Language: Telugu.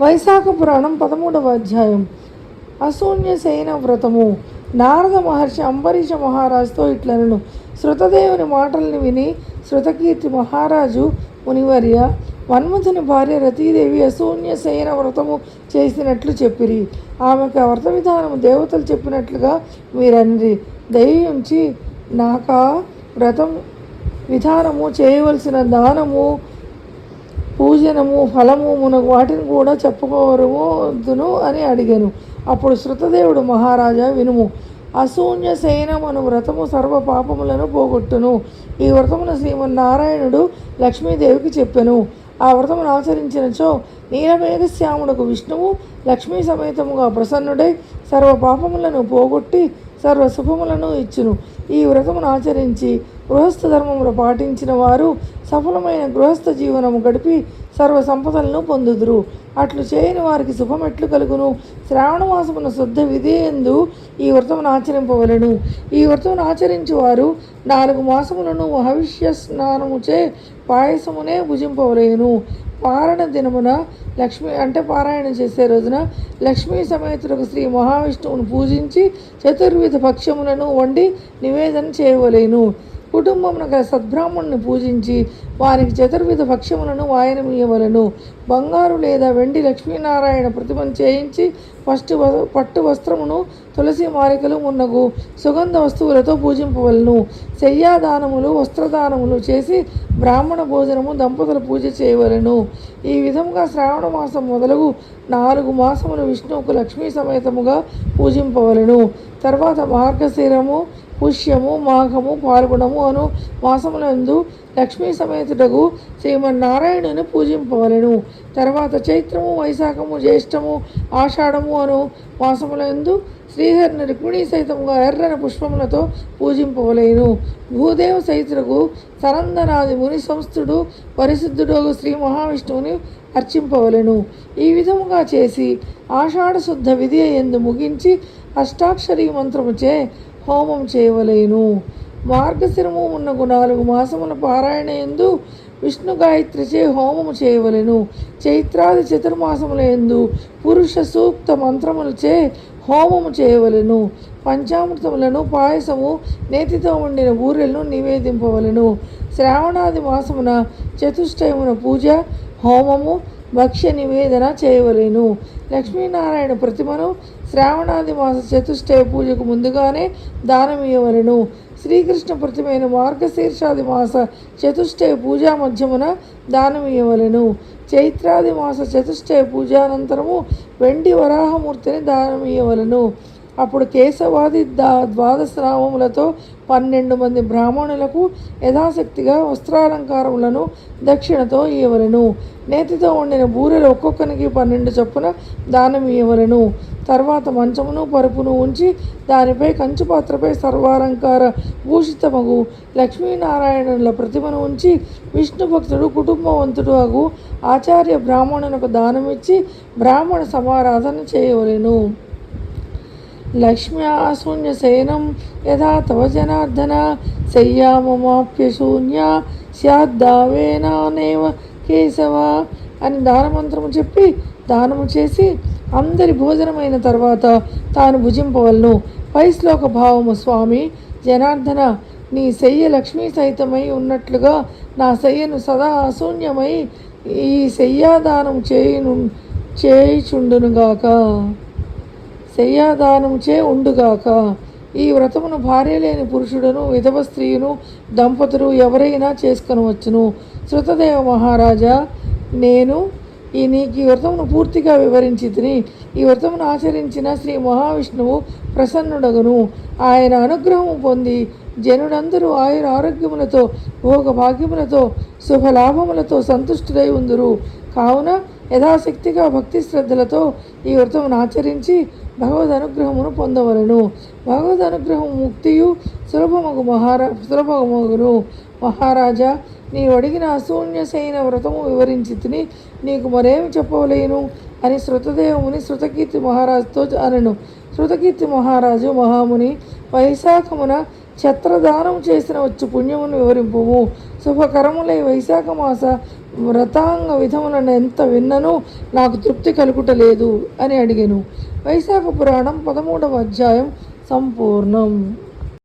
వైశాఖ పురాణం 13వ అధ్యాయం. అశూన్యసేన వ్రతము. నారద మహర్షి అంబరీష మహారాజుతో ఇట్లనను: శృతదేవుని మాటల్ని విని శృతకీర్తి మహారాజు మునివర్య, మన్మథుని భార్య రతీదేవి అశూన్యసేన వ్రతము చేసినట్లు చెప్పిరి. ఆమెకు ఆ వ్రత విధానము దేవతలు చెప్పినట్లుగా మీరన్నరి. దయించి నాకా వ్రతం విధానము, చేయవలసిన దానము, పూజనము, ఫలము మునగు వాటిని కూడా చెప్పుకోవరుదును అని అడిగాను. అప్పుడు శృతదేవుడు: మహారాజా వినుము. అశూన్యసేనమను వ్రతము సర్వ పాపములను పోగొట్టును. ఈ వ్రతమును శ్రీమన్నారాయణుడు లక్ష్మీదేవికి చెప్పెను. ఆ వ్రతమును ఆచరించినచో నీలమేఘశ్యాముడకు విష్ణువు లక్ష్మీ సమేతముగా ప్రసన్నుడై సర్వ పాపములను పోగొట్టి సర్వ శుభములను ఇచ్చును. ఈ వ్రతమును ఆచరించి గృహస్థ ధర్మములు పాటించిన వారు సఫలమైన గృహస్థ జీవనము గడిపి సర్వ సంపదలను పొందుదురు. అట్లు చేయని వారికి శుభమెట్లు కలుగును. శ్రావణమాసమున శుద్ధ విధియందు ఈ వ్రతమును ఆచరింపవలెను. ఈ వ్రతమును ఆచరించి వారు 4 మాసములను హవిష్య స్నానముచే పాయసమునే భుజింపవలేను. పారణ దినమున పారాయణం చేసే రోజున లక్ష్మీ సమేతులకు శ్రీ మహావిష్ణువును పూజించి చతుర్విధ భక్ష్యములను వండి నివేదన చేయవలేను. కుటుంబమున గల సద్బ్రాహ్మణుని పూజించి వారికి చతుర్విధ భక్ష్యములను వాయనమీయవలను. బంగారు లేదా వెండి లక్ష్మీనారాయణ ప్రతిమను చేయించి పట్టు వస్త్రమును, తులసి మాలికలు మున్నగు సుగంధ వస్తువులతో పూజింపవలను. శయ్యాదానములు, వస్త్రదానములు చేసి బ్రాహ్మణ భోజనము, దంపతుల పూజ చేయవలను. ఈ విధముగా శ్రావణ మాసం మొదలగు 4 మాసములు విష్ణువుకు లక్ష్మీ సమేతముగా పూజింపవలను. తర్వాత మార్గశిరము, పుష్యము, మాఘము, పాల్గొనము అను మాసములందు లక్ష్మీ సమేతుడగు శ్రీమన్నారాయణుని పూజింపవలెను. తర్వాత చైత్రము, వైశాఖము, జ్యేష్టము, ఆషాఢము అను మాసములందు శ్రీహరిని రుక్మిణీ సహితముగా ఎర్రని పుష్పములతో పూజింపవలేను. భూదేవ సహితులకు సనందనాది ముని సంస్థుడు పరిశుద్ధుడు శ్రీ మహావిష్ణువుని అర్చింపవలెను. ఈ విధముగా చేసి ఆషాఢ శుద్ధ విధి ఎందు ముగించి అష్టాక్షరీ మంత్రముచే హోమం చేయవలేను. మార్గశిరము మున్నగు 4 మాసముల పారాయణ యందు విష్ణు గాయత్రిచే హోమము చేయవలెను. చైత్రాది చతుర్మాసముల యందు పురుష సూక్త మంత్రములచే హోమము చేయవలెను. పంచామృతములను, పాయసము, నేతితో వండిన బూరెలను నివేదింపవలెను. శ్రావణాది మాసమున చతుష్టయమున పూజ, హోమము, భక్ష్య నివేదన చేయవలెను. లక్ష్మీనారాయణ ప్రతిమను శ్రావణాది మాస చతుష్టయ పూజకు ముందుగానే దానమియ్యవలెను. శ్రీకృష్ణ ప్రతిమైన మార్గశీర్షాది మాస చతుష్టయ పూజా మధ్యమున దానమియ్యవలెను. చైత్రాది మాస చతుష్టయ పూజానంతరము వెండి వరాహమూర్తిని దానమియ్యవలెను. అప్పుడు కేశవాది ద్వాదశ నామములతో 12 మంది బ్రాహ్మణులకు యథాశక్తిగా వస్త్రాలంకారములను దక్షిణతో ఇయ్యవలెను. నేతితో వండిన బూరెలు ఒక్కొక్కరికి 12 చొప్పున దానం ఇయ్యవలెను. తర్వాత మంచమును, పరుపును ఉంచి దానిపై కంచుపాత్రపై సర్వాలంకార భూషితమగు లక్ష్మీనారాయణుల ప్రతిమను ఉంచి విష్ణు భక్తుడు కుటుంబవంతుడు అగు ఆచార్య బ్రాహ్మణునకు దానమిచ్చి బ్రాహ్మణ సమారాధన చేయవలెను. లక్ష్మ్యా శూన్యసేనం యథా తవ జనార్దన శయ్యామమాప్య శూన్య స్యాద్దావేనానేవ కేశవ అని దానమంత్రము చెప్పి దానము చేసి అందరి భోజనమైన తర్వాత తాను భుజింపవలను. పై శ్లోక భావము: స్వామి జనార్దన, నీ శయ్య లక్ష్మీ సహితమై ఉన్నట్లుగా నా శయ్యను సదా అశూన్యమై ఈ శయ్యాదానం చేయుచుండునుగాక. శయ్యాదానముచే ఉండుగాక. ఈ వ్రతమును భార్య లేని పురుషుడును, విధవ స్త్రీయును, దంపతులు ఎవరైనా చేసుకొనవచ్చును. శృతదేవ మహారాజా, నేను నీకు ఈ వ్రతమును పూర్తిగా వివరించి తిని ఈ వ్రతమును ఆచరించిన శ్రీ మహావిష్ణువు ప్రసన్నుడగును. ఆయన అనుగ్రహము పొంది జనులందరూ ఆయుర ఆరోగ్యములతో, భోగ భాగ్యములతో, శుభలాభములతో సంతుష్టులై ఉందురు. కావున యథాశక్తిగా భక్తి శ్రద్ధలతో ఈ వ్రతమును ఆచరించి భగవద్ అనుగ్రహమును పొందవలను. భగవద్ అనుగ్రహం ముక్తియు సులభమగును. మహారాజా, నీవు అడిగిన అశూన్యసేన వ్రతము వివరించి తిని నీకు మరేమి చెప్పవలేను అని శృతదేవుని శృతకీర్తి మహారాజుతో అనెను. శృతకీర్తి మహారాజు: మహాముని, వైశాఖమున ఛత్రదానం చేసిన వచ్చు పుణ్యమును వివరింపుము. శుభకరములై వైశాఖ మాస వ్రతాంగ విధములను ఎంత విన్నను నాకు తృప్తి కలుగుటలేదు అని అడిగాను. వైశాఖ పురాణం 13వ అధ్యాయం సంపూర్ణం.